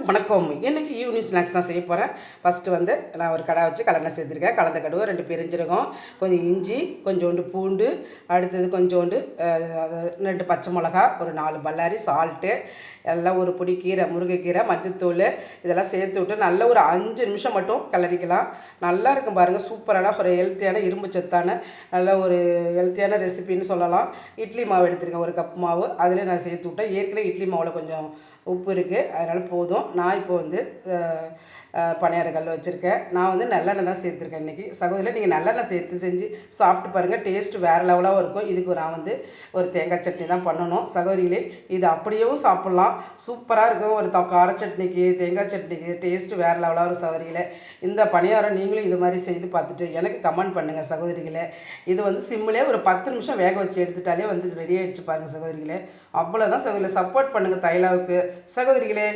வணக்கம். இன்றைக்கி evening snacks தான் செய்ய போகிறேன். ஃபஸ்ட்டு வந்து நான் ஒரு கடாய் வச்சு கலெண்ணெய் சேர்த்துருக்கேன். கலந்த கடுகு, 2 பெருஞ்சீரகம், கொஞ்சம் இஞ்சி, கொஞ்சோண்டு பூண்டு, அடுத்தது கொஞ்சோண்டு 2 பச்சை மிளகா, ஒரு 4 பல்லாரி, சால்ட்டு, எல்லாம் ஒரு பொடி கீரை, முருங்கைக்கீரை, மஞ்சத்தூள் இதெல்லாம் சேர்த்து விட்டு நல்ல ஒரு 5 நிமிஷம் மட்டும் கிளறிக்கலாம். நல்லா இருக்கும் பாருங்கள். சூப்பரான ஒரு ஹெல்த்தியான இரும்பு சத்தான நல்ல ஒரு ஹெல்த்தியான ரெசிபின்னு சொல்லலாம். இட்லி மாவு எடுத்துருக்கேன், 1 கப் மாவு. அதில் நான் சேர்த்து விட்டேன். ஏற்கனவே இட்லி மாவில் கொஞ்சம் உப்பு இருக்குது, அதனால் போதும். நான் இப்போ வந்து பணியார கல் வச்சுருக்கேன். நான் வந்து நல்லெண்ணெய் தான் சேர்த்துருக்கேன் இன்றைக்கி. சகோதரில் நீங்கள் நல்லெண்ணெய் சேர்த்து செஞ்சு சாப்பிட்டு பாருங்கள். டேஸ்ட்டு வேறு லெவலாகவும் இருக்கும். இதுக்கு நான் வந்து ஒரு தேங்காய் சட்னி தான் பண்ணணும் சகோதரிகளே. இது அப்படியேவும் சாப்பிட்லாம், சூப்பராக இருக்கும். ஒரு கார சட்னிக்கு, தேங்காய் சட்னிக்கு டேஸ்ட்டு வேறு லெவலாக இருக்கும் சகோதரிகளே. இந்த பணியாரம் நீங்களும் இது மாதிரி செய்து பார்த்துட்டு எனக்கு கமெண்ட் பண்ணுங்கள் சகோதரிகளே. இது வந்து சிம்மிலே ஒரு 10 நிமிஷம் வேக வச்சு எடுத்துட்டாலே வந்து ரெடி ஆகிடுச்சு பாருங்கள் சகோதரிகளே. அவ்வளோதான் சகோதரிகளே. சப்போர்ட் பண்ணுங்கள் தைலாவுக்கு சகோதரிகளே.